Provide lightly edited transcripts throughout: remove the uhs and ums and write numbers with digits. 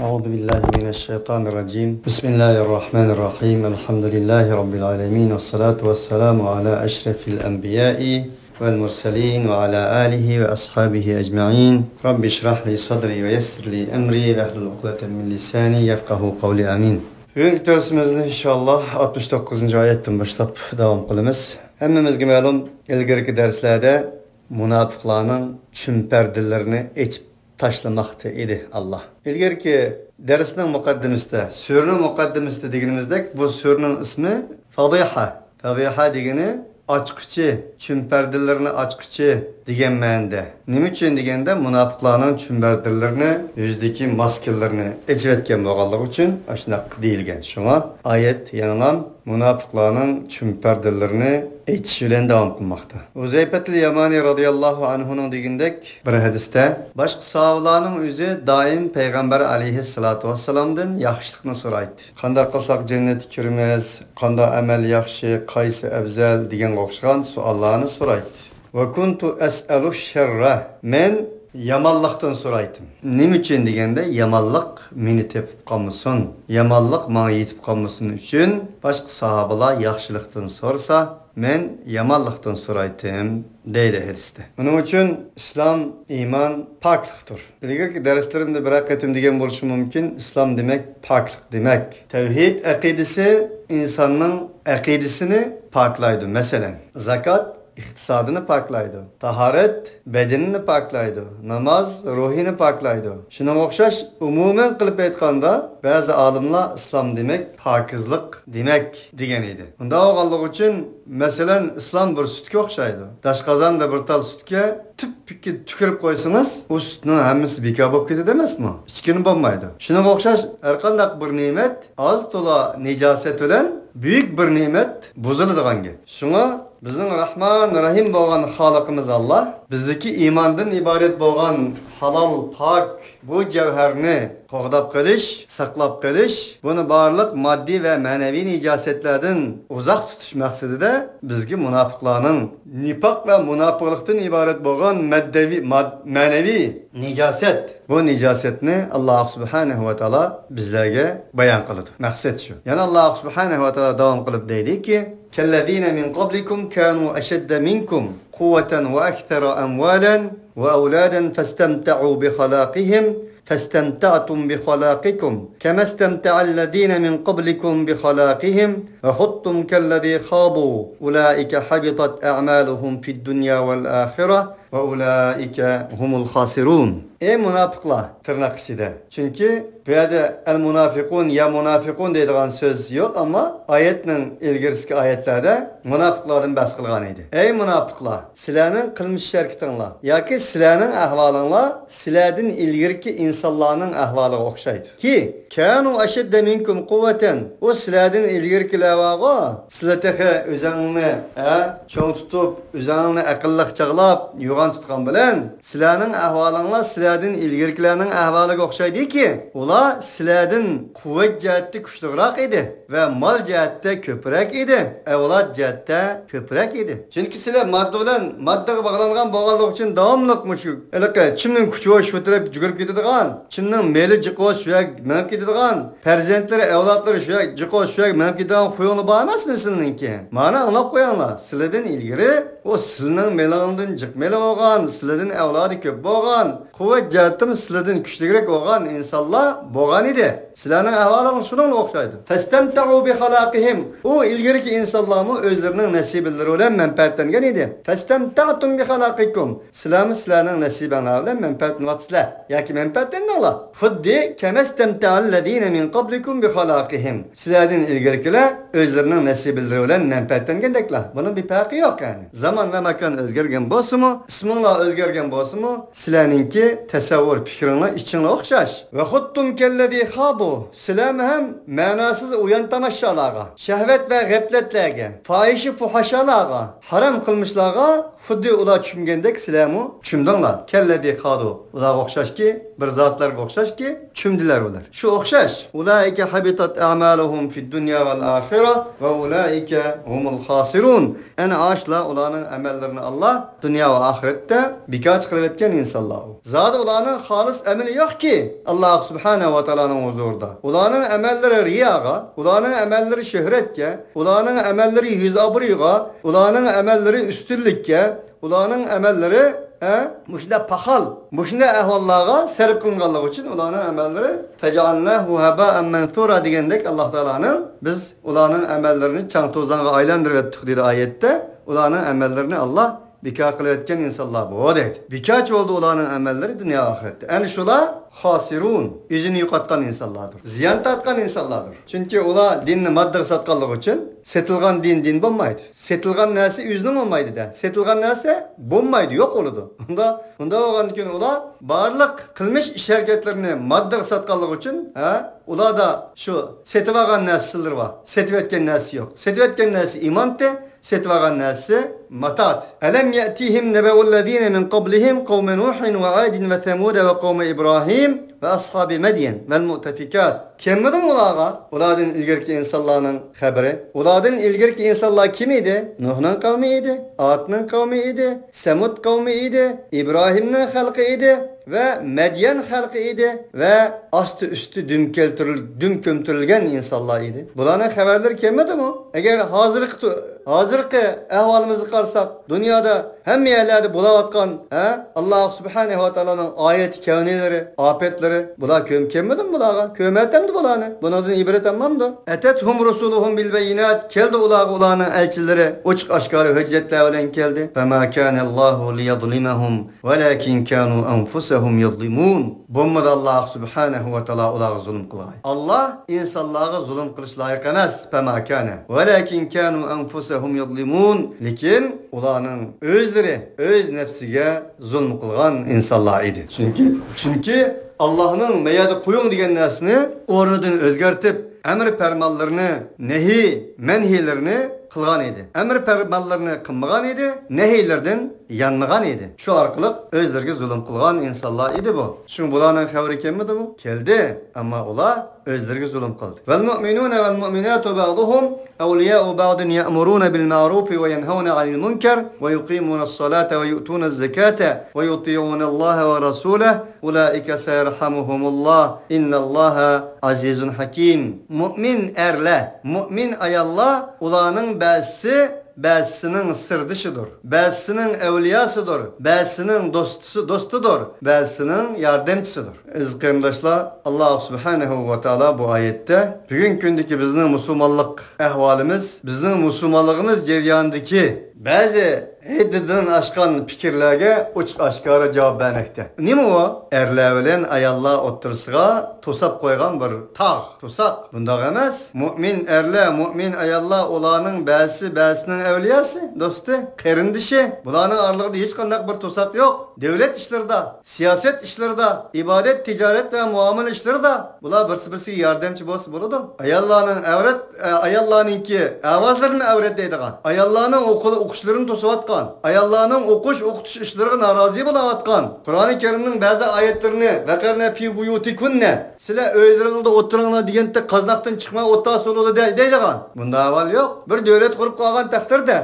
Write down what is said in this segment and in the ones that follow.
أعوذ بالله من الشيطان الرجيم بسم الله الرحمن الرحيم الحمد لله رب العالمين والصلاة والسلام على أشرف الأنبياء والمرسلين وعلى آله وأصحابه أجمعين رب اشرح لي صدري ويسر لي أمري واحلل عقدة من لساني يفقهوا قولي آمين. Bugünkü dersimizde inşallah 69. ayetten başlap devam kılımız. Hemmimizge ma'lum ilgirki derslerde münafıklarning çimperdilerini açıp taşlamakta idi Allah. İlgirki dersinin muqaddimisinde, sürünün muqaddimisinde deganimizdek bu sürünün ismi Fadiha. Fadiha degani açıkçı, çimperdilerini açıkçı degan ma'noda. Nima uchun deganda münafıklarning çimperdilerini, yüzdeki maskelerini açıp etgan bo'lganligi uchun shunday deyilgan. Shunga ayet yanılan münafıklarning çimperdilerini açısh bilan davom qilmoqda. Uzayfatul Yamani radhiyallohu anhuning degandek bir hadisda boshqa sahobalarning o'zi doim payg'ambar alayhissalatu vassalamdan yaxshilikni so'raydi. Qanday qilsak jannatga kiramiz, qanday amal yaxshi, qaysi afzal degan o'xshagan savollarni so'raydi. Ve kuntu es'alu şerra. Men yamallıktan soraydım. Nim için degende yamallık meni tepip kalmasın. Yamallık bana yetip kalmasın için başka sahabalar yaxşılıktan sorsa men yamallıktan soraydım deydi hadiste. Onun için İslam, iman paklıktır. Bilgir derslerimde bir hakitim degen buluşu mümkün. İslam demek paklık demek. Tevhid akidesi insanın akidesini paklaydı. Mesela zakat İktisadını paklaydı. Taharet bedenini paklaydı. Namaz ruhini paklaydı. Şuna okşaş umumen kılıp aytganda bazı alimler İslam demek pakizlik demek degen idi. Unda oğallık için mesela İslam bir sütke okşaydı. Daşkazanda bir tal sütke tüp tükürüp koysanız o sütünün hemmisi beka bolup ketedi demesmi? İçkini bolmaydı. Şuna okşaş her qanday bir nimet az tola necaset bilen büyük bir nimet bozuladigan gap. Şuna bizning Rahman Rahim bo'lgan Xoliqimiz Allah bizdeki imandan ibaret bo'lgan halal pak bu cevherni qo'g'dab qilish, saqlab qilish, buni barliq moddiy va ma'naviy nejasetlardan uzoq tutish maqsadida bizga munofiqlarning nifoq va munofiqlikdan ibaret bo'lgan ma'naviy nejaset. Bu nejasetni Alloh subhanahu va taolo bizlarga bayon qildi. Maqsad shu. Yana Alloh subhanahu va taolo davom qilib deydiki: "Kellazina min qablikum kanu ashadda minkum quwwatan wa akthara amwalan wa awladan fastamta'u bi khalaqihim فاستمتعتم بخلاقكم كما استمتع الذين من قبلكم بخلاقهم وخضتم كالذي خاضوا أولئك حبطت أعمالهم في الدنيا والآخرة وأولئك هم الخاسرون." Ey münafıklar tırnak içinde. Çünkü böyle el münafikun ya münafıkun deydiğin söz yok ama ayetin ilgirisi ayetlerde münafıklardan bahs kılgan idi. Ey münafıklar, sizlerin kılmış şerkitinler, ya ki sizlerin ahvalınlar, sizlerden ilgirki insanların ahvalı okşaydı. Ki, kânu aşedde minkum kuvveten, o sizlerden ilgirki levağa, sizleteki üzerine çoğun tutup, üzerine akıllık çağlap, yugan tutkan bilen, sizlerin ahvalınlar, sizlerden ilgirkilerinin ahvalıga okşaydı ki, ular sizlerden kuvvet cihette güçlürak idi ve mal cihette köpürek idi. Evlat cihette köpürek idi. Çünkü sizler maddeye bağlanan bağlılık için devamlıkmış. Elke çimnin küçüğü şöterek cügürüp gididigan, çimnin meli cıkığı şüyek menip gididigan, perzentleri, evlatları şüyek cıkığı şüyek menip gididigan kuyunu bağlamaz mı sizin ki? Mana anlap koyanlar. Sizlerden ilgiri o sizlerin melağından cık meli olgan, sizlerden evladı köp olgan, kuvvet cihettim sizlerden küçlügrek olgan insanlar boğan idi. Sizlerin ahvalının şununla okşaydı. Festemta'u bi halakihim. O ilgiriki insanlarımı özlerinin nesibilleri olan menfaatlengen idi. Festemta'tum bi halakikum. Sizlerin nesibenler olan menfaatlenvatsizler. Ya ki menfaatlen ne ola? Fuddi kemestemta'allezine min qablikum bi halakihim. Sizlerin ilgirikiler özlerinin nesibilleri olan menfaatlengen dekler. Bunun bir farkı yok yani. Zaman ve mekan özgergen bosu mu? İsminla özgergen bosu mu? Sizlerinki tesavvur fikrinle içinle okşaş. Ve huttum kellezi khadu. Sizler hem manasız uyan tamaşalarga, şehvet ve gafletlerge, fahişi fuhaşalarga, haram kılmışlarga, xuddi ular çümgendek sizlermi çümdünler. Kellezi khadu. Ular okşaş ki, bir zatlar okşaş ki, çümdiler ular. Şu okşaş. Ulaike habitat a'maluhum fid dunya vel ahire ve ulaike humul khasirun. Yani ağaçla ulanın ularning amellarini Allah dünya ve ahirette birkaç kılıp etken insanlar. Zaten ularning halis ameli yok ki Allah subhanahu wa ta'ala'nın huzurunda. Ularning amelleri riyaga, ularning amelleri şöhretke, ularning amelleri yüz abriga, ularning amelleri üstünlükke, ularning amelleri muşda pahal, muşda ahvallarga serp kılınganlık için ularning amelleri fecalnahu haba'an menthura degandek Allah Teala'nın biz ularning amellerini çang tozanga aylandırıp ettik dedi ayette. Ularning amellerini Allah bika kılıp etken insanlar bu deydi. Birkaç oldu ularning amelleri dünya ahirette. Yani şular hasirun, yüzünü yuqatkan insanlardır. Ziyan tatkan insanlardır. Çünkü ular dinni madde satkanlık için setilgan din bulmaydı. Setilgan nesi yüzünün olmaydı da. Setilgan nesi bulmaydı, yok oludu. Onda olan için ular barlık kılmış iş hareketlerini madde satkanlık için ular da şu setivagan nesidir var. Setivetken nesi yok. Setivetken nesi iman de. Setvagan nasi matat. Elem ye'tihim nebevellezine min qablihim kavme Nuhin ve Adin ve Temud ve kavme İbrahim ve ashabi Medyen vel mu'tefikat. Kimmidim ulağa? Uladın ilgirki insanların haberi. Uladın ilgirki insanlar kimiydi? Nuh'un kavmiydi, Ad'ın kavmiydi, Semud kavmiydi, İbrahim'in halkıydı ve Medyen halkıydı ve astı üstü düm kömtürülgen insanlar idi. Bularning haberleri kimidi mi? Eğer hazırki ahvalimizni qarsak, dünyada hem yerlerde bulavatkan Allah subhanahu wa ta'ala'nın ayet-i kevnileri, afetleri, bular kömkemmidi mi bulağa? Kömetemdi bularni. Bundan ibret emmamdi. Etethum rusuluhum bil beyinat. Keldi ularning elçileri uçuk aşkarı hüccetler bilen keldi. Fema kana Allahu liyadlimahum velakin kanu anfusahum yadlimun. Bulmadı Allah subhanahu wa ta'ala ularga zulm qılay. Allah insanlarga zulm qilish layık emas. Fema kana velakin kanu anfusahum yadlimun. Lekin ularning öz nefsiga zulm qılgan insanlar idi. Çünkü Allah'ın meyada koyun degan narsani o'rnidan o'zgartib, emr fermanlarini, nehi, menhilerini kılgan idi. Emr fermanlarini kılmagan idi, nehiylerden yanmagan idi. Şu arkalık özlerge zulüm kılgan insanlar idi bu. Şun bularning haberi kelmedi bu? Keldi, ama ular özlerge zulüm kıldı. Vel mu'minuna vel mu'minatu ba'duhum awliya'u ba'din ya'muruna bil ma'rufi ve yenhauna 'anil munkar ve yuqimuna as-salata ve yu'tuna az-zakata ve yuti'una Allah ve rasulahu ulaika sayarhamuhumullah innallaha azizun hakim. Mümin erle, mümin ayallar ularning Belsinin sırdışıdır. Belsinin evliyasıdır. Belsinin dostudur. Belsinin yardımcısıdır. Kardeşler, Allah subhanahu ve ta'ala bu ayette bugün gündeki bizim musulmanlık ahvalimiz, bizim musulmanlığımız ceryanındaki bazı hiddeden aşkan fikirlerge uç aşkara cevap vermekte. Nima o? Erler bilen ayallar otursuğa tosap koygan bir tağ, tosak. Bunda emas. Mümin erler, mümin ayallar ularning ba'sinin evliyası, dostu, qarindişi. Bularning aralığında hiç qanday bir tosak yok. Devlet işlerinde, siyaset işlerinde, ibadet, ticaret ve muamele işlerinde bular birisi yardımcı bo'ladi. Ayallarninki avazlarini avret deydigan. Ayallarning o'qishlarini to'sayotgan. Ayallarning o'qitish ishlariga norozi bo'layotgan. Qur'oni Karimning ba'zi oyatlarini vaqarna fi buyutikunna sizlar o'zlaringizda o'tiringlar deganda qaznaqdan chiqmay o'rtasi bo'ladi deydigan. Bunda avval yo'q. Bir davlat qurib qo'ygan taqdirda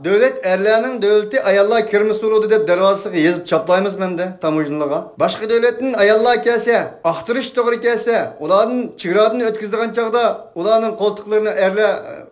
davlat erlarning davlati ayollar kirmisi bo'ladi deb darvozasiga yozib chaplaymiz menda tamojniga. Boshqa davlatning ayollar kelsa, aqtirish to'g'ri kelsa, ularning chegaradan o'tkazadigan chaqda ularning qo'ltiqlarini erlar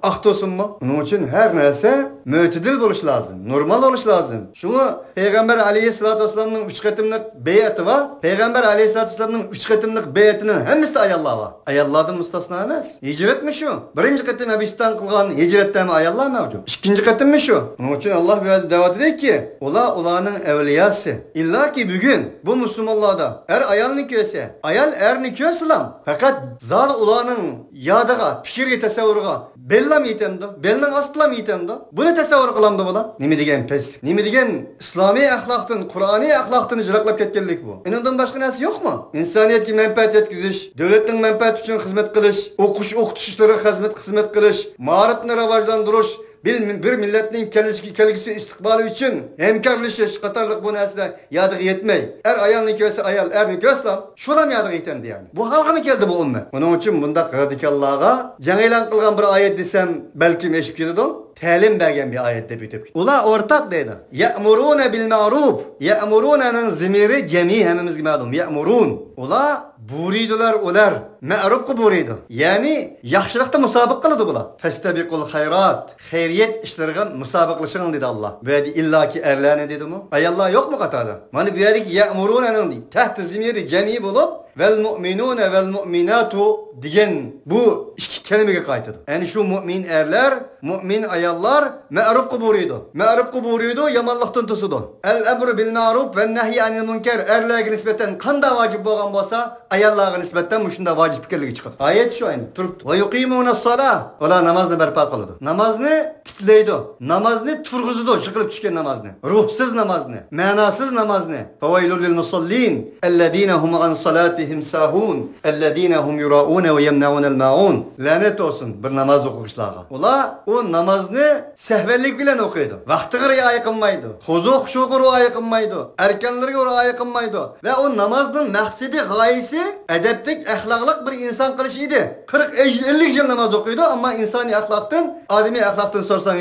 aqtosunmi? Uning uchun har narsa mo'tadil bo'lishi lozim. Normal oluş lazım. Şunu Peygamber Aleyhisselatü Vesselam'ın 3 katımlık beyati var. Peygamber Aleyhisselatü Vesselam'ın 3 katımlık beyatının hemisi de ayallah var. Ayallah'dan mustasna emas. Hicret mi şu? Birinci katım Hebistan kılgan hicrette mi ayallah mevcut? İkinci katım mı şu? Onun için Allah bir davet ediyor ki ulanın evliyası. İlla ki bugün bu Müslümanlarda ayalını köse, ayal erini köselam. Fakat zar ulanın yadaga, fikirge tesavvurga bellam yitemdi. Bellan aslam yitemdi. Bunu tesavvur kılamdı bulan. Nimi degen pes. Nimi degen İslami ahlaktan, Kur'ani ahlaktan icraklap ketkenlik bu. Ondan başka narsa yok mu? İnsaniyetki menfaat etkiziş, devletin menfaat için hizmet kılış, okutuş işleri hizmet kılış, ma'rifni rivojlantirish, bir milletning kelgisi istiqboli için hemkarlashish qatorliq bu narsalar yadiga yetmay. Ayolni ko'rsa ayol, erni ko'rsam, shulam yadiga yetendi yani. Bu halqa keldi bu ummat. Buning uchun bunda radikallarga jang e'lon qilgan bir oyat desam, balkim eshib ketadi. ta'lim bergan bir oyatda bitib. Ular o'rtaq deydi. Ya'muruna bil ma'ruf. Ya'murunaning zimiri jami hammamizga ma'lum. Ya'murun. Ular buyurdilar ular ma'rufga buyurdi. Ya'ni yaxshilikda musobaqa qiladi bular. Fastabiqul xayrat. Xayriyat ishlariga musobaqalashing dedi Alloh. Bu yerda illaki erlarni dedimi? Ayollar yo'qmi qatorda? Mana bu yerlik ya'murunaning deydi. Tahti zimiri jami bo'lib vel mu'minuna vel mu'minatu degan bu ikki kalimaga qaytadi. Ya'ni shu mu'min erlar, mu'min ayollar ma'rufga buyurdi. Ma'rufga buyurdi, yomonlikdan to'sidi. Al-amru bil ma'ruf ve nahyi anil munkar erlarga nisbatan qanday vojib bo'lgan bo'lsa, ayollarga nisbatan shunda vojib ekanligi chiqadi. Oyat shu ayni turibdi. Va yuqimunas solah. Ular namozni barpo qiladi. Namozni tiklaydi. Namozni turg'izadi, yiqilib tushgan namozni. Ruhsiz namozni, ma'nosiz namozni. Fawailul lil musallin alladina hum an salatihim sahun alladina hum yurauna ve yemnaunal maun. Lanet olsun bir namoz o'quvchilarga. Ular o namozni sahvanlik bilan o'qiydi. Vaqtiga rioya qilmaydi. Huzur xushuga rioya qilmaydi. Arkanlarga rioya qilmaydi. Va o namozning maqsadi, g'oyasi adablik, axloqlik bir inson qilish edi. 40-50 yil namoz o'qiydi, ammo insoniy axloqdan, odamiy axloqdan so'rasang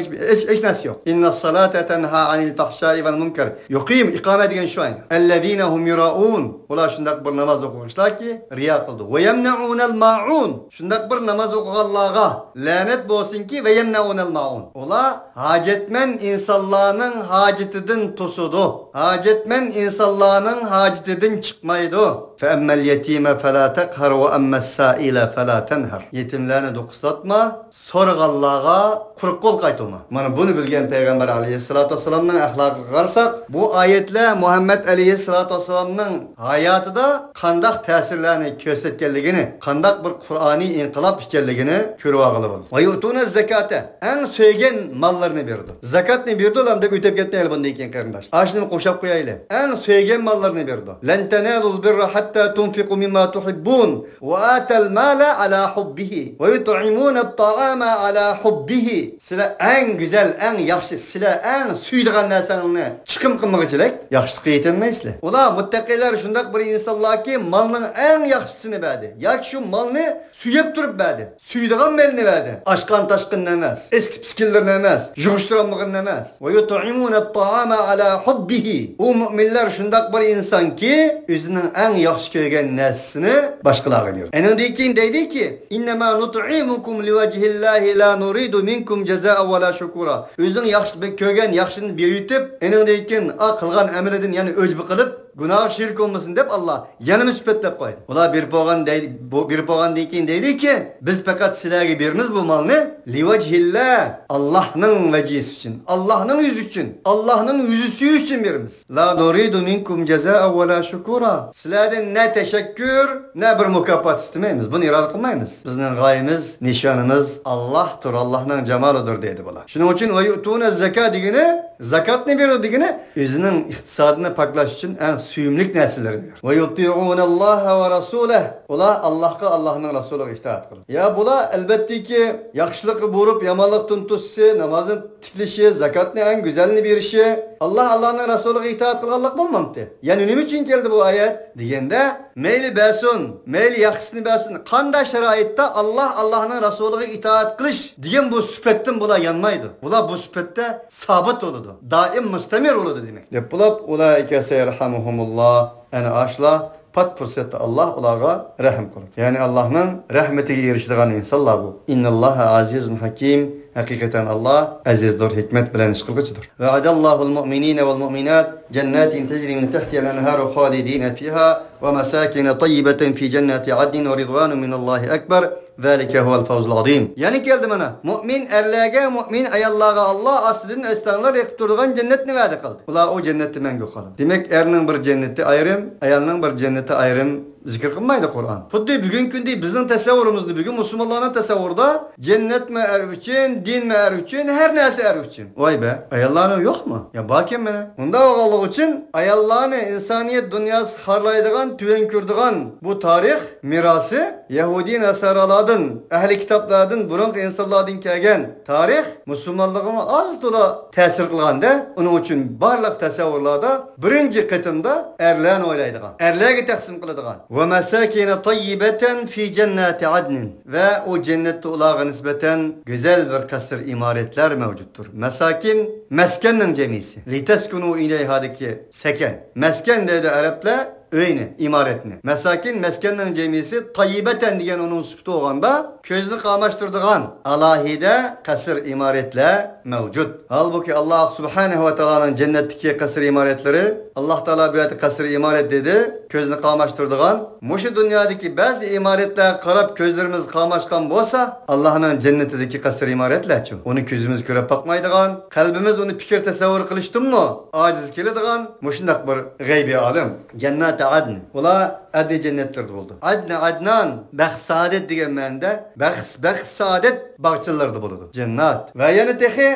hech narsa yo'q. Innas salata tanha anil fahsha'i val munkar. Yuqim iqomat degan shu ayni. Alladina hum yuraun. Ular shunday bir namoz o'quvchilarki riyo qildi. Va yamnaunal maun. Shunday bir namoz o'qiganlarga la'nat bo'lsinki va yamnaunal maun. Ular hojatman insonlarning hojatidan to'sidi. Hojatman insonlarning hojatidan chiqmaydi. Fa ammal yatima fala taqhar va ammas sa'ila fala tanhar. Yetimlarni do'qislatma, so'rag'anlarga quruq qo'l qaytoma. Mana buni bilgan payg'ambar alayhisolatu vasallamning axloqiga qarasak, bu oyatlar Muhammad alayhisolatu vasallamning hayotida qanday ta'sirlarni ko'rsatganligini, qanday bir Qur'oniy inqilob ekanligini ko'rib olg'ili bo'ldi. Va yutuna zakata, eng so'ygan mollarni berdi. Zakatni berdilar deb o'tib ketmaylik bundan keyin qarindosh. Ashni qo'shib qo'yaylik. Eng so'ygan mollarni berdi. Lan tanalul birra hatta tunfiqu mimma tuhibbun wa atal mala ala hubbihi wa yut'imuna at-ta'ama ala hubbihi. Sizlar eng go'zal, eng yaxshi, sizlar eng suydigan narsangizni chiqim qilmoqchilik yaxshilikka yetilmaysizlar. Ular muttaqilar shunday bir insonlarki malning eng yaxshisini berdi. Yoki shu malni suyib turib berdi. Suydigan malni berdi. Ashqan tashqin emas, eski piskillarni emas, yug'ishtirilmagan emas. Va yut'imuna at-ta'ama ala hubbihi. U mu'minlar shunday bir insonki o'zining eng yaxshi ko'rgan narsasini boshqalarga berdi. Endi keyin deydiki, innama nut'imukum liwajhillahi la nuridu minkum jazaa va la shukura. O'zining yaxshi ko'rgan yaxshini berib, endi keyin qilgan amalidan yana o'jbi qilib günah şirk olmasın deb Allah yana müsbetlep koydu. Ular bir poğan deyken deydi ki biz fakat sizlerge biriniz bu malını livajhillah Allah'ın vecihisi için, Allah'ın yüzü için, Allah'ın yüzüsü için birimiz. La nuridu minkum cezaa ve la şukura. Sizlerden ne teşekkür ne bir mükafat istemeyimiz. Bunu irade kılmayımız. Bizim gayemiz, nişanımız Allah'tır, Allah'ın cemalıdır dedi bula. Şunun için ve yu'tuna zekat digine, zakat ne veriyor digine, özünün iktisadını paklaş için en suyumlik nesillerini veriyor. Ve yuti'unallaha ve rasulah. Ola Allah'a, Allah'ın Resulü'ne itaat kılır. Ya bula elbette ki yakışılık burup yamanlıktan tutsa, namazın tiklişi, zakatını en güzelini bir işi, Allah'ın Resulü'ne itaat kılırlık bulmamıştı. Yani ne için geldi bu ayet? Diyende meyli besun, meyli yakışını besun, kanda şeraitte Allah'ın Resulü'ne itaat kılış diyen bu süpetten bula yanmaydı. Bula bu süpette sabit oldu. Daim müstemir oldu demek. Dep bulap ulaike seyerhamuhumullah. Yani aşla pat fırsatı Allah onlara rahim kılır. Yani Allah'ın rahmetine eriştiren insanlar bu. İnnallaha azizun hakim. Hakikaten Allah azizdir, hikmet bilen iş kılgıcıdır. Ve adallahul mu'minine vel mu'minat cennetin tecri min tahtiyel enharu halidine fiha ve mesakine tayyibeten fi cenneti adnin ve ridvanu minallahi ekber. Zalike huvel fawzul azim. Yani geldi bana. Mümin erlerge, mümin ayallarga Allah aslının estanlar yakıp durduğun cennetini verdi kaldı. Ula o cenneti men gökalım. Demek erinin bir cenneti ayrım, ayalının bir cenneti ayrım zikir kılmaydı Kur'an. Xuddi bugün gündey bizning tasavvurumuzda, bugün musulmonlarning tasavvurida cennet mi er üçün, din mi er üçün, her neyse er üçün. Vay be, ayallarning yok mu? Ya bakın mana. Unda oğallık için ayallarni insaniyet dünyası harlaydigan, tüven kürdigan bu tarih mirası Yahudi Nasaralardan, ehli kitaplardan, burunqi insanlardan kelgan tarih musulmonligimizga az to'la ta'sir qilganda, uning uchun barliq tasavvurlarda birinchi qitimda erlarni o'ylaydigan, erlarga taqsim qiladigan. ve mesakine tayyibeten fi cennati adnin. Ve o cennette ulağa nispeten güzel bir kasır imaretler mevcuttur. Mesakin, meskenin cemisi. Liteskunu ileyhadaki seken. Mesken dedi Araplar öyni, imaretni. Mesakin, meskenlerin cemisi tayyibeten diyen onun sıftı olanda közünü kamaştırdığın alahide kasır imaretle mevcut. Halbuki Allah Subhanahu ve Taala'nın cennetteki kasır imaretleri Allah Teala bir kasır imaret dedi. Közünü kamaştırdığın muşu dünyadaki bazı imaretler karab közlerimiz kamaşkan bolsa Allah'ın cennetindeki kasır imaretler çu. Onu közümüz körep bakmaydığın, kalbimiz onu fikir tasavvur kılıştım mı? Aciz kelediğin muşundak bir gaybi alim. Cennet adn. Ola adli cennetler oldu. Adnan bax saadet degan ma'noda bax saadet bag'chilarda bo'ladi. Jannat. Va yana tehi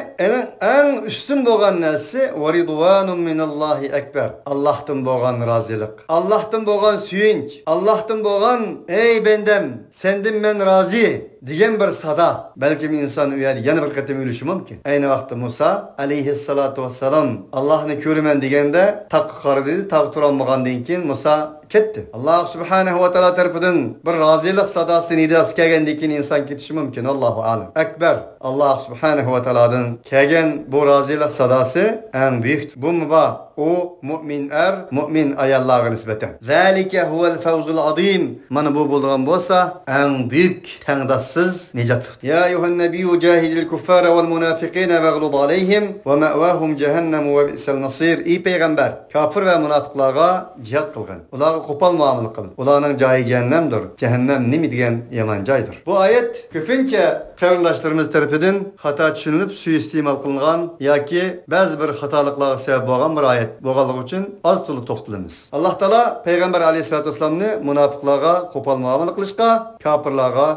eng ustun bo'lgan narsa va ridvanun minallohi akbar. Allohdan bo'lgan rozilik. Allohdan bo'lgan suyunch. Allohdan bo'lgan ey bendam, sendan men rozi degan bir sada. Balki inson uyadi yana bir qatam o'lishi mumkin. Ayni vaqtda Musa alayhissalatu vassalam Allohni ko'raman deganda taqqa qaradi, taq turolmagandan keyin Musa ketdi. Allah Subhanahu ve Taala tarafından bir rozilik sadası nidası kelgandan keyin inson ketishi mumkin. Allohu a'lam. Akbar. Allah Subhanahu ve Taala'dan kelgan bu rozilik sadası en büyük. Bu muba o mümin mümin ayollarga nisbatan. Zalika huvel fawzul azim. Mana bu bo'lgan bo'lsa, en büyük tangdassiz nejatdir. Ya ayuhan nabiyyu jahidil kuffara vel munafiqina vaghlub alayhim ve ma'wahum cehennem ve bi'sal masir. Ey peygamber, kafir ve münafıklarga cihat kılgan. Ularga qo'pol muomala qil. Ularning joyi cehennemdir. Cehennem nima degan yomon joydir. Bu oyat ko'pincha qarindoshlarimiz tarafidan xato tushunilib, suiiste'mol qilingan yoki ba'zi bir xatoliklarga sabab bo'lgan bir oyat bo'lganligi uchun oz to'liq to'xtalamiz. Alloh taolo payg'ambar alayhisolatu vasallamni munofiqlarga qo'pol muomala qilishga, kofirlarga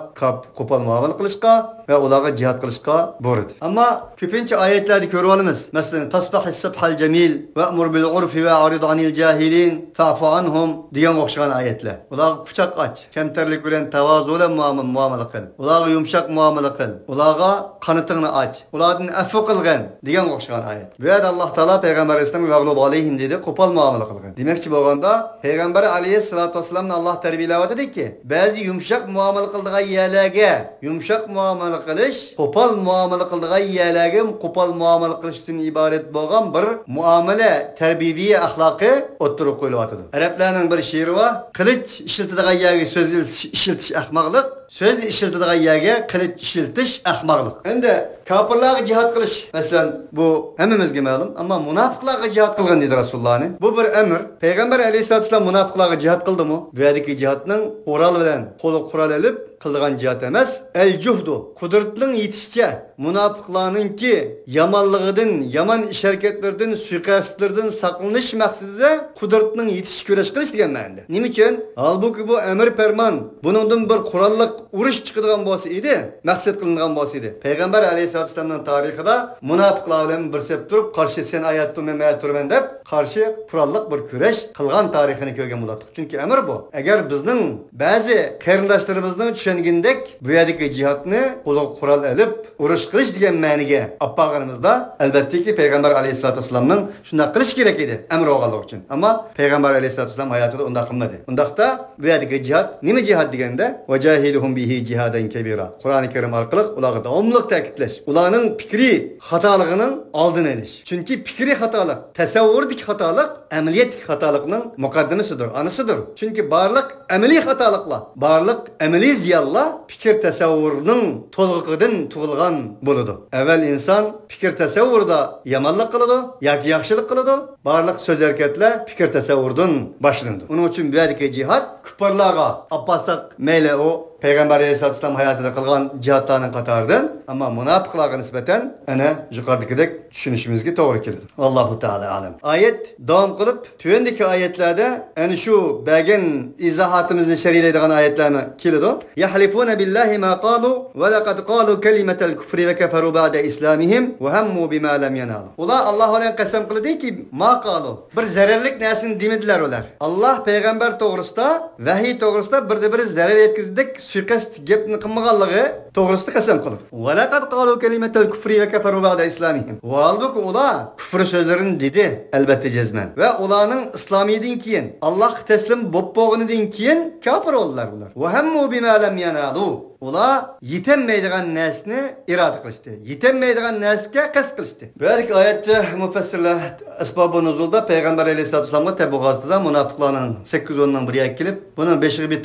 qo'pol muomala qilishga ve ularga cihat qilishga buyurdi. Ammo ko'pincha oyatlarni ko'rib olamiz. Masalan, tasbahis sabhal jamil ve amr bil urfi ve arid anil jahilin fa'fu anhum degan o'xshagan oyatlar. Ularga quchoq och, kamtarlik bilan tavozu bilan muomala qil. Ularga yumshoq muomala qil. Ularga qanotingni och. Ulardan afv qilgan degan o'xshagan oyat. Bu yerda Alloh taolo payg'ambar alayhisalom vag'lub alayhim dedi, qo'pol muomala qilgan. Demakchi bo'lganda payg'ambar alayhisolatu vasallamni Alloh tarbiyalayotdiki, ba'zi yumshoq muomala qildigan yerlarga yumshoq muomala qilish, qo'pol muomala qildigan yerlarga qo'pol muomala qilishdan iborat bo'lgan bir muomala tarbiyaviy axloqi o'ttirib qo'yilyapti. Arablarning bir she'ri bor. Qilich ishlatadigan yerga so'z ishiltish ahmoqlik, söz işiltidiği yerge kılıç işiltiş ahmaklık. Endi kafirlarga cihat qilish, masalan, bu hemmimizga ma'lum, ammo munofiqlarga cihat qilgan dedi Rasulullahni. Bu bir emir. Payg'ambar alayhisolatu vasallam munofiqlarga cihat qildimi? Bu yerdagi cihatning qo'ral bilan, qo'l qural olib qilgan cihat emas, el juhdu, qudratning yetishicha munofiqlarningki yomonligidan, yomon ish harakatlardan, suiqasdlardan saqlanish maqsadida qudratning yetish kurash qilish degan ma'noda. Nima uchun? Halbuki bu emir farmon, buningdan bir qurolliq urush chiqadigan bo'lsa edi, maqsad qilingan bo'lsa edi. Payg'ambar alayhisolatu vasallamning tarixida munofiqlar bilan bir sep turib, qarshi sen ayatda men turman deb qarshi qurolliq bir kurash qilgan tarixini ko'rgan bo'lardik. Chunki emir bu. Agar bizning ba'zi qarindoshlarimizning tushungandek bu yerdagi jihatni qo'l qurol olib urush qilish degan ma'niga olganimizda albatta payg'ambar alayhisolatu vasallamning shunday qilish kerak edi, emr olganligi uchun. Ammo payg'ambar alayhisolatu vasallam hayotida unday qilmadi. Undaqda bu yerdagi jihat nima jihat deganda vajahiluhum bihi jihadan kabira. Qur'oni Karim orqali ularga davomli ta'kidlash, ularning fikri xatoligining oldini olish. Chunki fikri xatolik, tasavvurdik xatolik, amaliyatdagi xatolikning muqaddimasidir, anisidir. Chunki barliq amaliy xatoliklar, barliq amaliy ziyonlar fikr tasavvurining to'lg'iqidan tug'ilgan bo'ladi. Avval inson fikr tasavvurida yomonlik qiladi yoki yaxshilik qiladi. Barliq so'z harakatlar fikr tasavvurdan boshlanadi. Uning uchun bu yerdagi jihad kufrlarga appasak mayli o Peygamber Aleyhisselatü Vesselam hayatında kılgan cihatlarının qatarıdan, ama munafiqlarga nisbeten ana yuqoridagidek tushunishimizga to'g'ri keladi. Allohu taala alam. Ayet davom qilib, tuvendagi oyatlarda ana shu bergan izohatimizni sharhlaydigan oyatlarni keladi. Yahlifuna billahi ma qalu va laqad qalu kalimatal kufri va kafaru ba'da islamihim va hammu bima lam yanalu. Ular Alloh bilan qasam qildiki, ma qalu, bir zararlik narsani demedilar ular. Alloh payg'ambar to'g'risida, vahiy to'g'risida bir zarar yetkazdik suiqasd gapni qilmaganligi to'g'risida qasam qildi. Va laqad qalu kalimatal kufri va kafaru ba'da islamihim. Va halbuki ular kufr so'zlarini dedi albatta jazman. Va ularning islomiydan keyin Allohga taslim bo'lib bo'lganidan keyin kafir oldilar ular. Va hammu bima lam yanalu. Ular yetenmeydiğen nesni irade kılıştı. Yetenmeydiğen nesge qasd qilishdi. Belki ayette mufassirlar asbab-ı nuzulda Peygamber Aleyhisselatü Vesselam'a Tebuk Gazı'da münafıklarının 8-10'dan buraya gelip bunun beşiği bir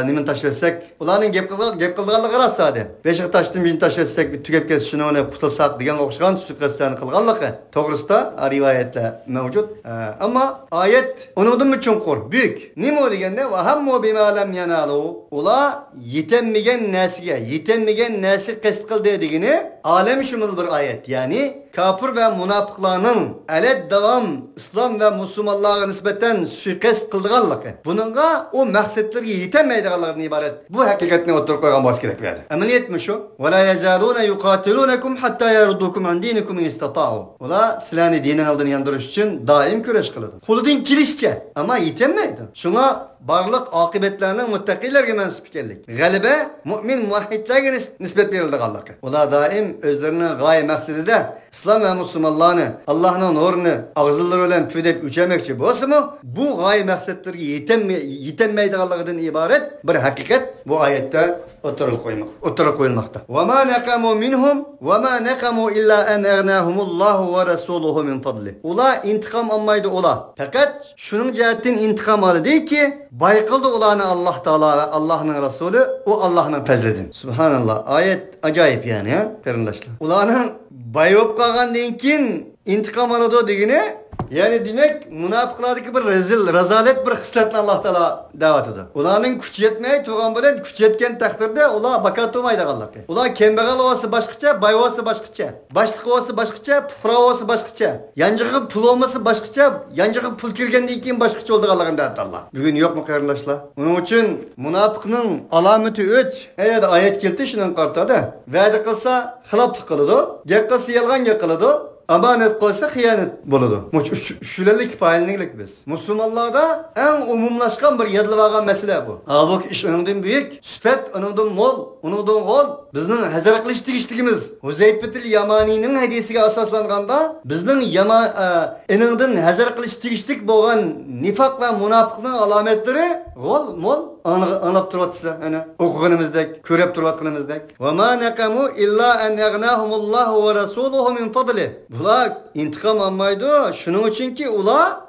nimin taşırsak ularning gep qilganligi rost sade. Beşiği taştın birini taşırsak bir tükep kes şunu ona qutulsak degan o'xshagan suiqasdlarni qilganligi to'g'risida rivayetler mevcut. Ama ayet onundan mı chunqur, büyük. Nima deganda va hammu bima lam yanalu. Ular yetenmegen yetenmegen nesi qasd qildi degini alem shumul bir ayet. Yani kafir ve münafıklarının eled devam İslam ve Müslümanlığa nispeten suiqasd qildiganligi. Bununla o maqsadlarga yetenmeydiganlardan ibaret. Bu hakikatni o'tirib qo'ygan bo'lish kerak berdi. Amaliyatmi shu? Va la yazaluna yuqatilunakum hatta yaruddukum an dinikum in istata'u. Ular sizlarni diningizdan yandirish uchun doim kurash qiladi. Qo'lidan kelishcha, ama yetenmeydi. Shunga barliq oqibatlarni muttaqilarga mansub ekanlik. G'alaba mu'min muvahhidlarga nisbat berilganligi. Ular doim o'zlarining g'oya maqsadida İslam ve Müslümanlarını Allah'ın nurunu ağzıları bilen püdep üçemekçi bo'lsa-mu, bu g'oya maqsadlarga yetenmeydiganligidan ibaret bir hakikat bu ayette o'tirib qo'yilmoqda. Wa ma naqamu minhum wa ma naqamu illa an aghnahumullohu va rasuluhu min fadli. Ular intiqom olmaydi ular. Faqat shuning jihatdan intiqom oldiki, bayqildi ularni Alloh taolo va Allohning rasuli u Allohning fazlidan. Subhanallah. Ayet acayip yani ha, qarindoshlar. Ularning bayop qolgandan keyin intiqom oladi degani yani demek münafıklardaki bir rezalet bir hisletini Allah Teala davet eder. Ularning kuchi yetmey turgan bilan kuchi yetgan taqdirda ular bakat olmaydi Allah'ka. Ular kembagal olsa başqacha, boy olsa başqacha, boshliq olsa başqacha, puhra olsa başqacha, yanjig'i pul olmasa başqacha, yanjig'i pul kirgandan keyin başqacha bo'lganligini aytdi Allah. Bugun yo'qmi qarindoshlar? Uning uchun munofiqning alomati 3. Eğer ayet keldi shundan qartada, va'da qilsa xiloflik qiladi, gap qilsa yolg'on gap qiladi. Amanet koysa hıyanet buludu. Şülelik payınlık biz. Müslümanlarda en umumlaşkan bir yadlıvagan mesele bu. Halbuki iş onundan büyük, süpet onundan mol, onundan gol. Bizning hazırlıklı tegishligimiz. Huzeyfetil Yamani'nin hadisiga asaslanganda bizning eningdan hazırlıklı tegishlik bo'lgan nifaq va munofiqning alomatlari gol, mol anlab turibsiz ana o'qiganimizdek, ko'rib turayotganimizdek. Va ma naqamu illa an aghnahumullohu va rasuluhu min fadli. Bular intiqom olmaydi. Shuning uchunki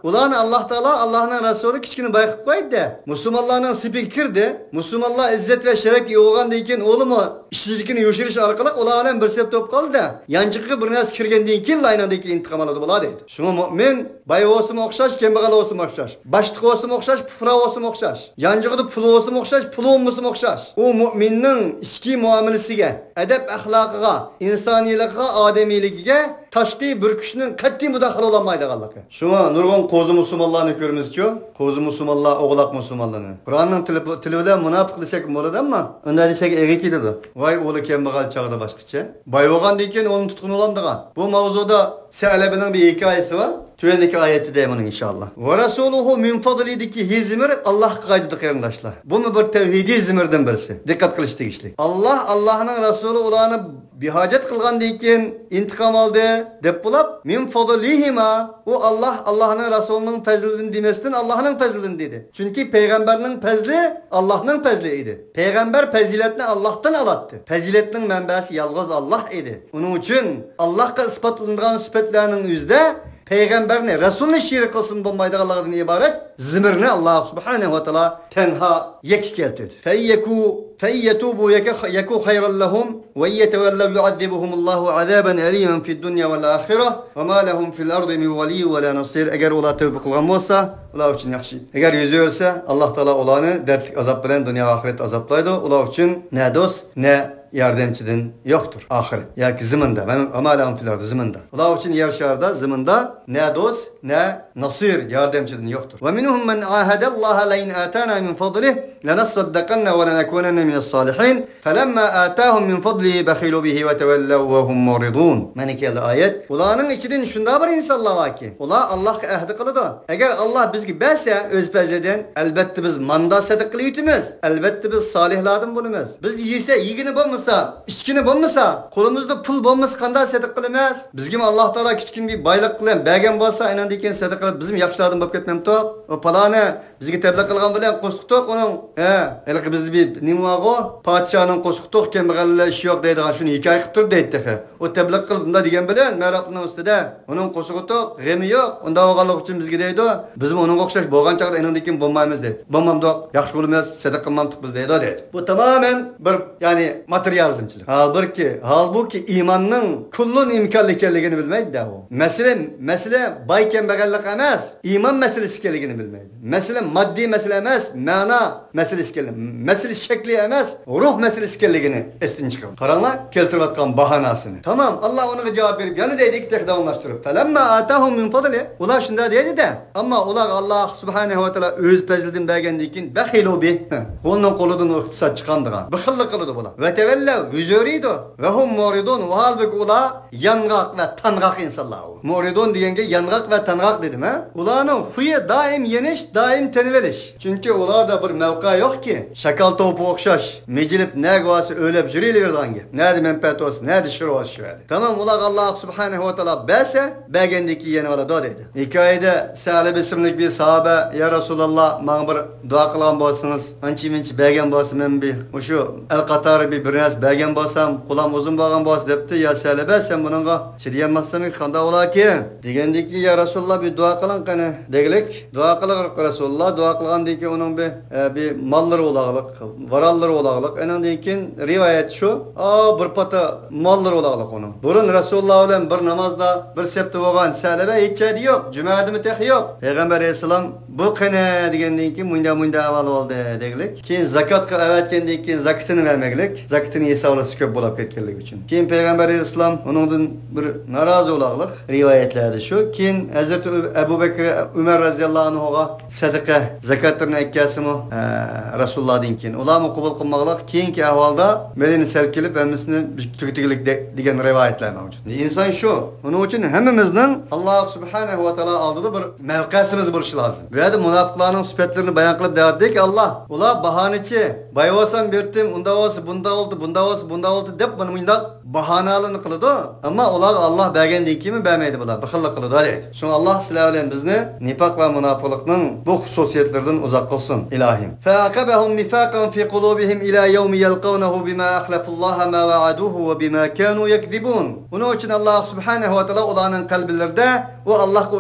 ularni Alloh taolo Allohning rasuli kichkina bayqib qo'ydi. Musulmonlarning sipiga kirdi. Musulmonlar izzat va sharaf yo'g'andan keyin o'limi ishchilikni yo'shirish orqali ular bilan bir sep top qoldi. Yanchiqqa bir narsa kirgandan keyin aynadagi intiqom oladi bo'ladi deydi. Shunga mu'min boy bo'lsa o'xshash, kambag'al bo'lsa o'xshash, boshliq bo'lsa o'xshash, pufra bo'lsa o'xshash, yanchiqda pul bo'lsa o'xshash, pul bo'lmasa o'xshash. U mu'minning ichki muomalasiga, adab axloqiga, insoniyligiga, odamiyligiga tashqi bir kuchning qat'iy mudaxala olmaydi Allohga. Shunga nurg'un qo'zi musulmonlarni ko'ramiz-ku. Qo'zi musulmonlar, o'g'loq musulmonlarni. Qur'onning tili bilan munofiq desak bo'ladi, ammo unda desak ega ketadi. Voy o'li kambag'al chog'da boshqacha. Boy bo'lgandan keyin uni tutqun olandigan. Bu mavzuda Sa'labining bir hikoyasi var. Tüyendeki ayeti de bunun inşallah. Ve Resuluhu min fadlidiki hizmir Allah'a kaydıdı qarindoshlar. Bu mu bir tevhidi hizmirden birisi? Dikkat kılış tegishli. Allah'ın Resulü ularni bihajet kılgandan keyin intiqom oldi deb bulab min fadlihima o Allah'ın Resulünün fazlidan demesinden Allah'ın fazlidan dedi. Çünkü peygamberinin fazli Allah'ın fazli idi. Peygamber faziletini Allah'tan alattı. Faziletinin menbesi yalnız Allah idi. Onun için Allah'a ispatlandıran sıfatlarının yüzde Peygamberine, Resulüne şiir kılsın bulmaydıqlardan ibaret zimirini Allah subhanehu ve teala tenha yek keltirdi. Feyyetubu yeku hayran lahum ve yetevellev yuaddibuhumullahu azaben elimen fid dunya vel ahireh ve ma lehum fil ardı min veliyy ve la nasir. Eğer ola tövbe kılgan bolsa, ular için yaxşı. Eğer yüzü ölse, Allah Teala olanı dertlik azap bilen dünya ve ahiret azaplaydı. Ular için ne dost ne yardımcıdan yoktur ahiret. Ya ki zımında. Amalahum fil ardı zımında. Ular için yer şarda zımında ne dost ne nasir yardımcıdan yoktur. Ve minhum men ahadellaha leyn atana min fadlih lenasaddakanna ve lenekunenne mine's salihin felemma atahum min fadlihi bakhilu bihi ve tevellev ve hum muridun. Mana keldi ayet. Ularning ichidan shunda bir insonlar borki, ular Allohga ahd qiladi. Agar Alloh bizga bersa o'z fazlidan, albatta biz manda sadiq qilyutimiz. Albatta biz solihlardan bo'lamiz. Biz yesa, yegini bo'lmasa, ichkini bo'lmasa, qo'limizda pul bo'lmasa qanday sadiq qilamiz? Bizga Alloh taolo kichkin bir boylik bilan bergan bo'lsa, aynan degan sadiq qilib bizim yaxshilardan bo'lib ketmamdi. O palani bizga tabliq qilgan bilan qo'shiqtoq uning, hali biz bir nima o? Podshoning qo'shiqtoq kambag'allar ish yo'q deydigan shuni hikoya qilib turdi deydi. O tabliq qilib bunda degan bilan maraqning ustida uning qo'shiqtoq g'ami yo'q. Unda o'g'anlik uchun bizga deydi. Biz uning o'xshash bo'lgan chaqda aynan degan bo'lmaymiz deydi. Bo'lmamdi, yaxshi bo'lmas, sadiq qilmamdik biz deydi deydi. Bu tamamen bir ya'ni materializmchilik. Halbuki iymonning kullun imkonli ekanligini bilmaydi u. Mesele boy kambag'allik emas, iymon masalasi ekanligini bilmaydi. Mesele maddi mesele emas, ma'no meselesi ekanligini, mesele shakli emas, ruh meselesi ekanligini esdan chiqarib. Qaranglar, keltirayotgan bahanasini. Tamam, Alloh uniga javob berib, yana deydi ikkita davomlashtirib. Falamma atahum min fadli. Ular shunda deydi-da, ammo ular Alloh subhanahu va taolo o'z fazlidan bergandan keyin bakhilu bi. Onun qo'lidan iqtisod chiqandigan. Bixillik qiladi bular. Va tavallav yuzuridu va hum muridun. Va halbuki ular yangoq va tang'oq insonlar. Muridun deganga yangoq va tang'oq dedim, ha? Ularning xuyi doim yenish, doim tenivelish. Chunki ularda bir mavqe yo'qki, shakal to'pi o'xshash, mejilib nagvasi o'lib yurilaverganga. Nadi menfaat olsun, nadi shir olsun. Tamam, ular Alloh subhanahu va taolo bersa, bergandiki yana oladi dedi. Hikoyada Salib ismli bir sahabe, ya Rasululloh, menga bir duo qilgan bo'lsangiz, ancha-muncha bergan bo'lsa men bir o'sha al-qatori bir narsa bergan bo'lsam, qulam uzun bo'lgan bo'lsa debdi. Ya Salib, sen buningga chidayolmasam qanday bo'laki? Degandiki, ya Rasululloh bir duo qiling qani. Deglik, duo qiling Rasululloh, duo qilgandan keyin uning bir mollari o'lag'liq, varallari o'lag'liq. Undan keyin rivoyat shu, bir pata mollari o'lag'liq uning. Burun Rasululloh bilan bir namozda bir septi bo'lgan Salib hech yo'q, jumadimi tex yo'q. Payg'ambar alayhisalom bu qana degandan keyin munda avval oldi deglik. Keyin zakot qavatgandan keyin zakatini vermaglik, zakatini hisoblasi ko'p bo'lib ketganligi uchun. Keyin Payg'ambar alayhisalom uningdan bir norozi bo'lag'liq rivoyatlarda shu. Keyin Hazrat Abu Bakr Umar radhiyallohu anhuga sadaqa zakatlarni aytgasimi Rasulullohdan keyin ularni qabul qilmoqlik keyingi ahvolda melini sal kelib hammasini tugutilik degan rivoyatlar mavjud. İnsan shu. Uning uchun hammamizning Alloh subhanahu va taolo oldida bir mavqesimiz bo'lishi lozim. Bu yerda munofiqlarning sifatlarini bayon qilib deyapti-ki, Alloh ular bahanachi, bayvosan berdim, unda olsa, bunda oldu deb bunda bahanalarni qiladi. Ammo ular Alloh bergandan keyin bermaydi bular. Bixillik qiladi deydi. Shun Alloh sizlar bilan bizni nifoq va munofiqlikning bu xususiyatlaridan uzoq qilsin, ilohim. Fa'aqabahum nifaqan fi qulubihim ila yawmi yalqawnahu bima akhlafullaha ma wa'aduhu wa bima kanu yakzibun. Uning uchun Alloh subhanahu va taolo ularning qalblarida o Allohga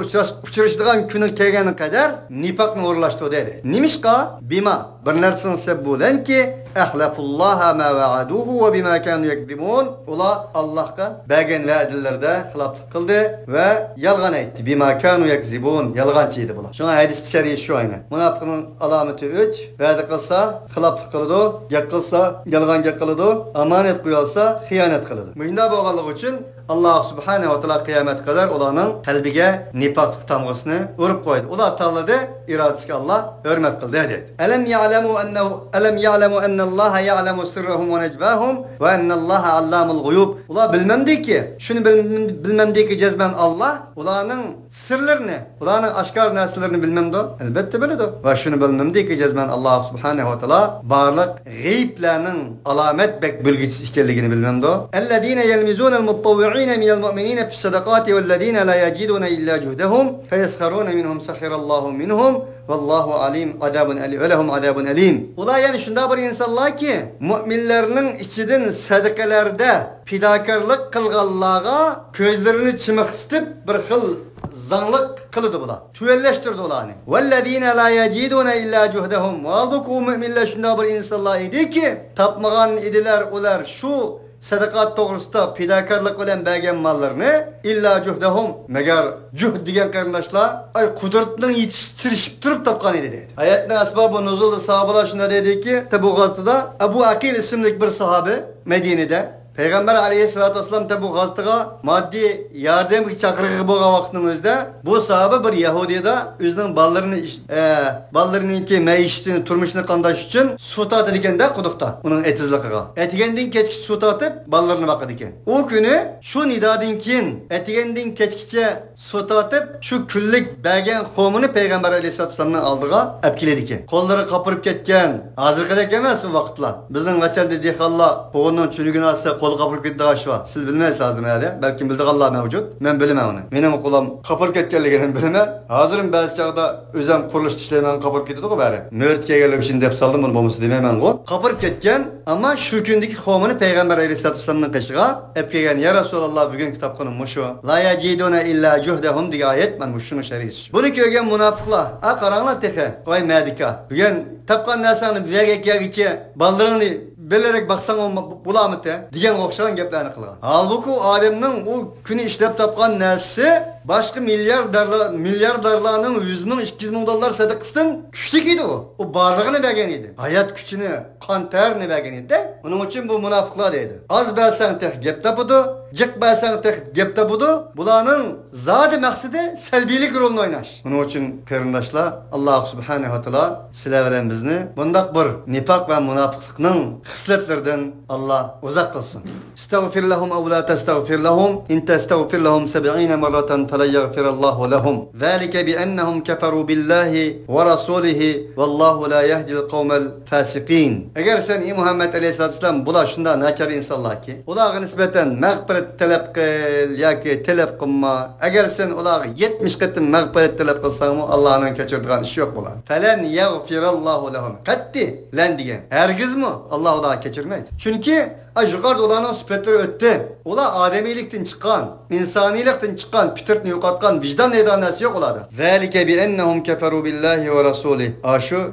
uchrashadigan kuni kelgani qadar nifoqni o'rlashtirdi dedi. Nimishqa bima bir narsani sebab bo'lanki ahlafullaha ma wa'aduhu va bima kanu yakzibun. Ular Allohga bergan va'dalarda xiloflik qildi va yolg'on aytdi. Bima kanu yakzibun, yolg'onchi edi bular. Shuna hadis shariy shu aynan. Munofiqning alomati 3, va'da qilsa xiloflik qiladi, gap qilsa yolg'on gap qiladi, omonat qo'yolsa xiyonat qiladi. Bunda bo'lganligi uchun Alloh subhanahu va taolo qiyomat qadar ularning qalbiga nifoqlik tamg'asini urib qo'ydi. Ular tanladi, irodasiga Alloh hurmat qildi dedi. Alam ya'lamu anna Alloh ya'lamu sirrahum va najvahum va anna Alloh allamul g'uyub. Ular bilmamdiki, shuni bilmamdiki jazman Alloh ularning sirlarini, ularning oshkor narsalarini bilmamdi. Albatta biladi. Va shuni bilmamdiki jazman Alloh subhanahu va taolo barliq g'ayblarning alomat bek bilgichisi ekanligini bilmamdi. Alladina yalmizuna al-mutawwi'in من المؤمنين في الصدقات والذين لا يجدون إلا جهدهم فيسخرون منهم سخر الله منهم والله عليم عذاب أليم ولهم عذاب أليم. Ular yani şunda bir insanlar ki müminlerinin içinden sadakalarda fidakarlık kılganlarga gözlerini çimixsitib bir xil zanlık kılıdı bular. Tüelleştirdi ularni. وَالَّذ۪ينَ لَا يَجِدُونَ إِلَّا جُهْدَهُمْ. Halbuki o müminler şunda bir insanlar idi ki tapmagan idiler ular şu sadakat doğrusunda fidakarlık bilen bergen mallarını illa cuhdahum megar cuhd degan qarindoshlar qudratning yetishtirishib turib topgan edi dedi. Hayatning asbobi nuzulda sahobalar shunda dediki, bu g'azotda Abu Aqil ismli bir sahabe Medine'de Peygamber aleyhissalatu vesselam tabu gaztıga maddi yardım çakırığı boğa vaktinin özde bu sahabe bir Yahudiyada özünün ballarınınki meyiştini turmuşunu kandaş için su tatı diken de kudukta onun etizlikiga. Etigenden keçki su tatıp ballarını bakı diken. O günü şu nidadinkin etigenden keçkiçe su tatıp şu küllük belgen homunu Peygamber aleyhissalatu vesselam'ın aldığa epkiledik. Kolları kapırıp ketken hazırkadek emez o vakitla. Bizden vatanda dehalla boğundan çürügün alsa kolu kapırıp gitti aşva. Siz bilmez lazım herhalde. Belki bildik Allah mevcut. Ben bilemem onu. Benim kolum kapırıp ketkenliğini bilemem. Hazırım bazı çağda özem kuruluş dişlerimden kapırıp gitti o bari. Möğütke gelip şimdi hep saldım bunu bombası dememem o. Kapırıp ketken ama şu gündeki homunu Peygamber aleyhissalatu vesselam'ın peşiga epkegen ya Resulallah bugün kitap konum şu. La yaciduna illa cuhdehum diye ayet ben bu şunu şerif. Bunu kögen münafıklar. Karanlık tefe. Vay medika. Bugün tapkan nasanı bir geçe baldırını belerek baksan bulamı te diyen okşayan geplerini kılgan. Halbuki Adem'nin o günü işlep tapkan nesi başka milyardarlarının 100 bin, 200 bin dolar sadakısın güçlük idi o. O varlığını vergen idi. Hayat gücünü, kan terini vergen idi de. Onun için bu münafıklar dedi. Az belsen tek gep tapudu, cık belsen tek gep tapudu. Bulanın zaten maksidi selbilik rolünü oynaş. Onun için karındaşlar Allah subhanehu ve teala silevelen bizni bundak bir nifak ve münafıklıkның hisletlerden Allah uzak kılsın. Estağfir lahum ev la testağfir lahum in testağfir lahum 70 merraten fela yagfirallahu lahum. Zalike bi ennehum keferu billahi ve rasulihi vallahu la yehdil kavmel fasikin. Eğer sen Muhammed aleyhissalatu vesselam bula şunda naçar insanlar ki ulağa nispeten mağfiret talep kıl ya ki talep kılma. Eğer sen ulağa 70 kıtım mağfiret talep kılsan mı Allah'ın keçirdiğin iş yok bulan. Felen yagfirallahu lahum. Katti lan diyen. Hergiz mi? Allah ulağa keçirmeydi. Çünkü yukarıda olanın süpetleri öttü. Ola ademilikten çıkan, insanilikten çıkan, fitrtini yokatkan, vicdan edanesi yok oladı. Zalike bi ennehum keferu billahi ve rasulih.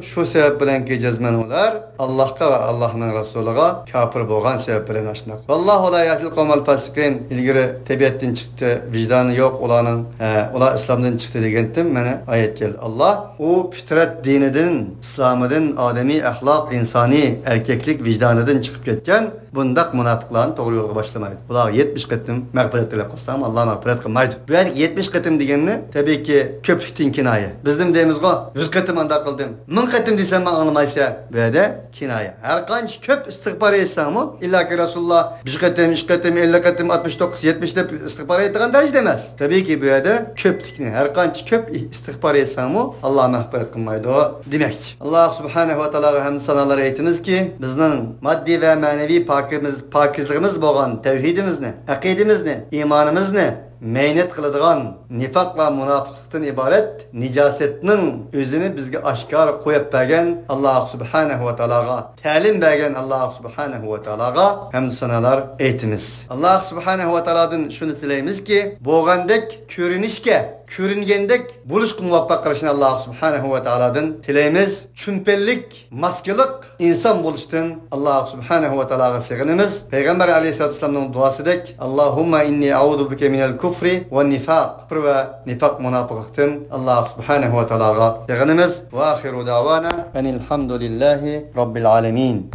Şu sebep bilen ki cezmen olar, Allah'a ve Allah'ın Resulü'ne kafir boğan sebep bilen aşınak. Vallahu la yahdil kavmel fasikin. İlgiri tebiyetten çıktı, vicdanı yok olanın, ola İslam'dan çıktı degentim, bana ayet geldi. Allah, o fitret dinidin, İslam'ın ademi ahlak, insani, erkeklik, vicdanıdan çıkıp ketken, bundak münafıkların doğru yola başlamaydı. Ular 70 kıtım mağfiret talep kılsam Allah mağfiret kılmaydı. Bu 70 kıtım degenini tabii ki köplükten kinaye. Bizim deyimiz o 100 kıtım anda kıldım. 1000 kıtım desem ben anlamaysa bu de kinaye. Her kanç köp istiğfar etsem o illa ki Resulullah 1 kıtım, 2 kıtım, 50 kıtım, 69, 70 de istiğfar ettiğin derece demez. Tabii ki bu de köplükten her kanç köp istiğfar etsem o Allah mağfiret kılmaydı o demek. Allah subhanehu ve teala hem sanalar eğitimiz ki bizden maddi ve manevi pakizligimiz bo'lgan tevhidimizni, aqidimizni, imanimizni meynet kılıdığan nifak ve münafıklıktan ibaret nicasetinin özünü bizge aşkar koyup bergen Allah subhanehu ve teala'ga talim bergen Allah subhanehu ve teala'ga hem sanalar eğitimiz. Allah subhanehu ve teala'dan şunu dileyimiz ki boğandek körünüşke körüngendek buluş muvaffak kılışını Allah subhanehu ve teala'dan dileyimiz çümpellik, maskelik insan buluştun Allah subhanehu ve teala'ga sığınımız. Peygamber aleyhissalatu vesselam'ın duası dek Allahumma inni a'udu bike minel kufri ve nifak. Kufr ve nifak münafıklıktan Allah subhanehu ve teala'ga sığınımız. Ve ahiru davana enilhamdülillahi rabbil alemin.